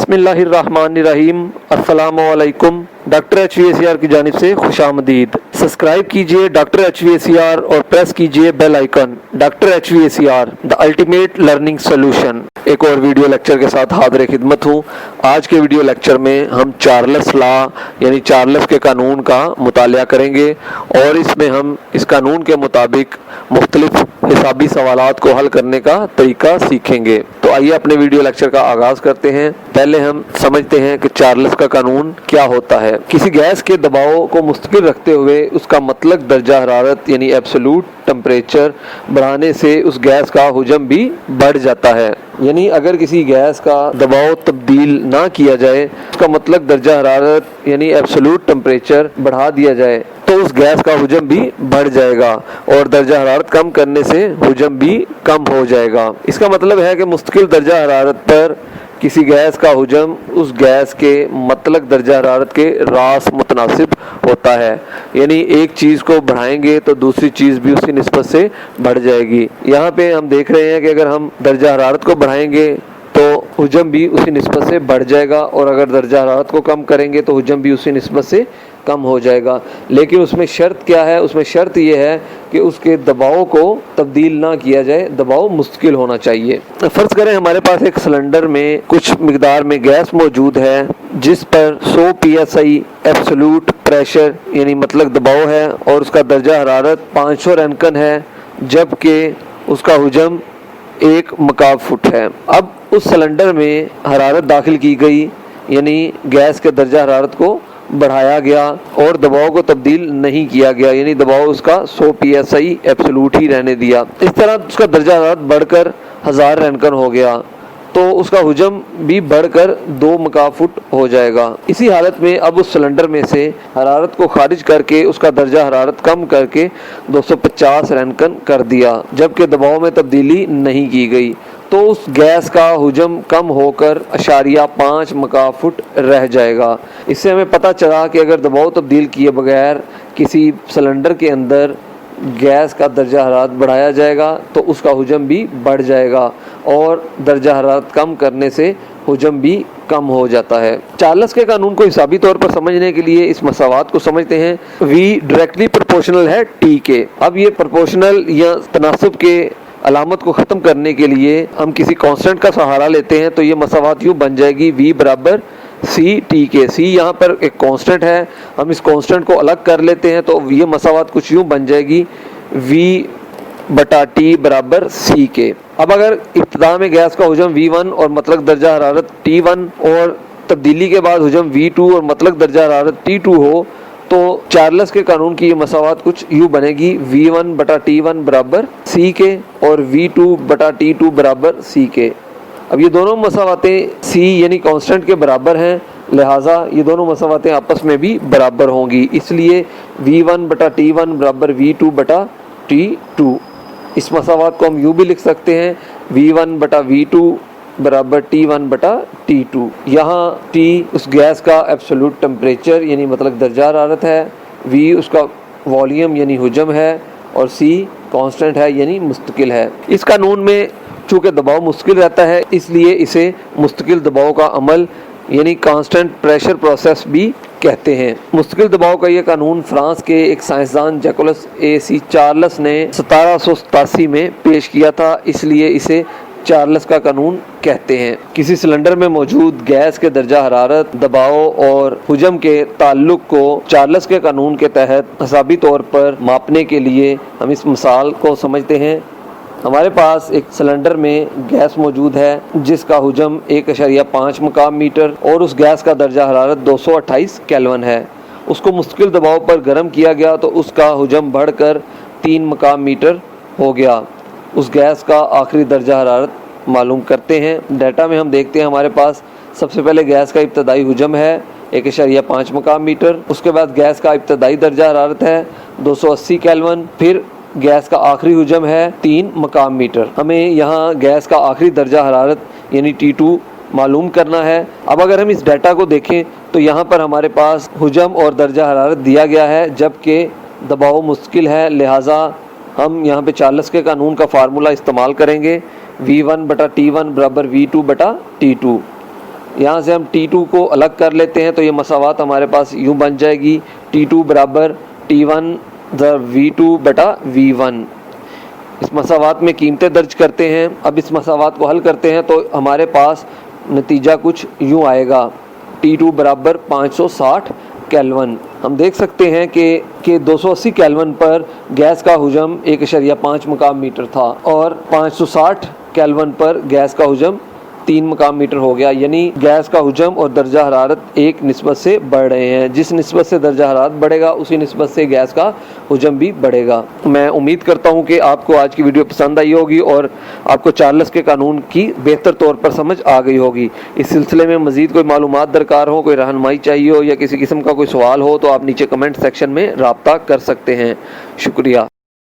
बिस्मिल्लाहिर्रहमानिर्रहीम। अस्सलामुअलैकुम। Doctor HVACR की जानिब से खुशामदीद। सब्सक्राइब कीजिए डॉक्टर HVACR और प्रेस कीजिए bell icon. Doctor HVACR the ultimate learning solution. एक और वीडियो लेक्चर के साथ हाज़िर खिदमत हूँ। आज के वीडियो लेक्चर में हम चार्ल्स लॉ यानी चार्ल्स के कानून का मुतालिया करेंगे और इसमें हम इस कानून के मुताबिक मुख्तलिफ हिसाबी सवालात को हल करने का तरीका सीखेंगे। तो आइए अपने वीडियो लेक्चर का आगाज़ करते हैं। पहले हम समझते हैं कि चार्ल्स का कानून क्या होता है। किसी गैस के दबाव को मुस्तकिल रखते हुए उसका मतलब दर्जा हरारत यानी एब्सोल्यूट टेम्परेचर बढ़ाने से उस गैस का हुजम भी बढ़ जाता है। यानी अगर किसी गैस का दबाव तब्दील ना किया जाए, उसका मतलब दर्जा हरारत यानी एब्सोल्यूट टेम्परेचर बढ़ा दिया जाए तो उस गैस का हुजम भी बढ़ जाएगा और दर्जा हरारत कम करने से हुजम भी कम हो जाएगा। इसका मतलब है कि मुस्तकिल दर्जा हरारत पर किसी गैस का हुजम उस गैस के मतलब दर्जा हरारत के रास मुतनासिब होता है। यानी एक चीज़ को बढ़ाएंगे तो दूसरी चीज़ भी उसी निस्बत से बढ़ जाएगी। यहाँ पे हम देख रहे हैं कि अगर हम दर्जा हरारत को बढ़ाएंगे तो हुजम भी उसी निस्बत से बढ़ जाएगा और अगर दर्जा हरारत को कम करेंगे तो हुजम भी उसी निस्बत से कम हो जाएगा। लेकिन उसमें शर्त क्या है? उसमें शर्त ये है कि उसके दबाव को तब्दील ना किया जाए, दबाव मुस्तकिल होना चाहिए। फ़र्ज़ करें हमारे पास एक सिलेंडर में कुछ मिकदार में गैस मौजूद है जिस पर 100 PSI एब्सोल्यूट प्रेशर यानी मतलब दबाव है और उसका दर्जा हरारत 500 रेनकन है, जबकि उसका हुजम 1 मकाब फुट है। अब उस सिलेंडर में हरारत दाखिल की गई यानी गैस के दर्जा हरारत को बढ़ाया गया और दबाव को तब्दील नहीं किया गया, यानी दबाव उसका 100 PSI एब्सोल्यूट ही रहने दिया। इस तरह उसका दर्जा हरारत बढ़कर 1000 रेनकन हो गया तो उसका हुजम भी बढ़कर 2 मकाब फुट हो जाएगा। इसी हालत में अब उस सिलेंडर में से हरारत को खारिज करके उसका दर्जा हरारत कम करके 250 रेनकन कर दिया, जबकि दबाव में तब्दीली नहीं की गई तो उस गैस का हुजम कम होकर 0.5 मकाब फुट रह जाएगा। इससे हमें पता चला कि अगर दबाव तब्दील किए बगैर किसी सिलेंडर के अंदर गैस का दर्जा हरारत बढ़ाया जाएगा तो उसका हुजम भी बढ़ जाएगा और दर्जा हरारत कम करने से हुजम भी कम हो जाता है। चार्ल्स के कानून को हिसाबी तौर पर समझने के लिए इस मसावात को समझते हैं। V डायरेक्टली प्रोपोर्शनल है T के। अब ये प्रोपोर्शनल या तनासब के अलामत को ख़त्म करने के लिए हम किसी कांस्टेंट का सहारा लेते हैं तो ये मसावात यूँ बन जाएगी V बराबर सी टी के। सी यहाँ पर एक कांस्टेंट है, हम इस कांस्टेंट को अलग कर लेते हैं तो ये मसावात कुछ यूँ बन जाएगी V बटा टी बराबर सी के। अब अगर इब्तिदा में गैस का हुजम V1 और मतलब दर्जा हरारत T1 और तब्दीली के बाद हुजम V2 और मतलब दर्जा हरारत T2 हो तो चार्ल्स के कानून की ये मसावात कुछ यूँ बनेगी V1 बटा T1 बराबर सी के और V2 बटा T2 बराबर सी के। अब ये दोनों मसावातें C यानी कांस्टेंट के बराबर हैं, लिहाजा ये दोनों मसावातें आपस में भी बराबर होंगी, इसलिए V1 बटा T1 बराबर V2 बटा T2। इस मसावात को हम यूँ भी लिख सकते हैं V1 बटा V2 बराबर T1 बटा T2। यहाँ T उस गैस का एब्सोल्यूट टेम्परेचर यानी मतलब दर्जा हरारत है, V उसका वॉल्यूम यानी हुजम है और C कांस्टेंट है यानी मुस्तकिल है। इस कानून में चूँकि दबाव मुस्तकिल रहता है इसलिए इसे मुस्तकिल दबाव का अमल यानी कांस्टेंट प्रेशर प्रोसेस भी कहते हैं। मुस्तकिल दबाव का ये कानून फ्रांस के एक साइंसदान जैकोलस AC चार्ल्स ने 1787 में पेश किया था, इसलिए इसे चार्ल्स का कानून कहते हैं। किसी सिलेंडर में मौजूद गैस के दर्जा हरारत, दबाव और हुजम के ताल्लुक को चार्ल्स के कानून के तहत हिसाबी तौर पर मापने के लिए हम इस मिसाल को समझते हैं। हमारे पास एक सिलेंडर में गैस मौजूद है जिसका हुजम 1.5 मकाम मीटर और उस गैस का दर्जा हरारत 228 केल्विन है। उसको मुस्तकिल दबाव पर गर्म किया गया तो उसका हुजम बढ़कर 3 मकाम मीटर हो गया। उस गैस का आखिरी दर्जा हरारत मालूम करते हैं। डाटा में हम देखते हैं हमारे पास सबसे पहले गैस का इब्तदाई हुजम है 1.5 मकाम मीटर, उसके बाद गैस का इब्तदाई दर्जा हरारत है 280 केल्विन, फिर गैस का आखिरी हुजम है 3 मकाम मीटर। हमें यहाँ गैस का आखिरी दर्जा हरारत यानी T2 मालूम करना है। अब अगर हम इस डाटा को देखें तो यहाँ पर हमारे पास हुजम और दर्जा हरारत दिया गया है जबकि दबाव मुश्किल है, लिहाजा हम यहाँ पे चार्ल्स के कानून का फार्मूला इस्तेमाल करेंगे V1 बटा T1 बराबर V2 बटा T2। यहाँ से हम T2 को अलग कर लेते हैं तो ये मसावात हमारे पास यूँ बन जाएगी, T2 बराबर T1 V2 बटा V1। इस मसावात में कीमतें दर्ज करते हैं। अब इस मसावात को हल करते हैं तो हमारे पास नतीजा कुछ यूँ आएगा, T2 बराबर 560 केल्विन। हम देख सकते हैं कि 280 केल्विन पर गैस का हुजम 1.5 मकाम मीटर था और 560 केल्विन पर गैस का हुजम 3 मकाम मीटर हो गया, यानी गैस का हुजम और दर्जा हरारत एक निस्बत से बढ़ रहे हैं। जिस निस्बत से दर्जा हरारत बढ़ेगा उसी निस्बत से गैस का हुजम भी बढ़ेगा। मैं उम्मीद करता हूं कि आपको आज की वीडियो पसंद आई होगी और आपको चार्ल्स के कानून की बेहतर तौर पर समझ आ गई होगी। इस सिलसिले में मज़ीद कोई मालूमात दरकार हो, कोई रहनुमाई चाहिए हो या किसी किस्म का कोई सवाल हो तो आप नीचे कमेंट सेक्शन में राब्ता कर सकते हैं। शुक्रिया।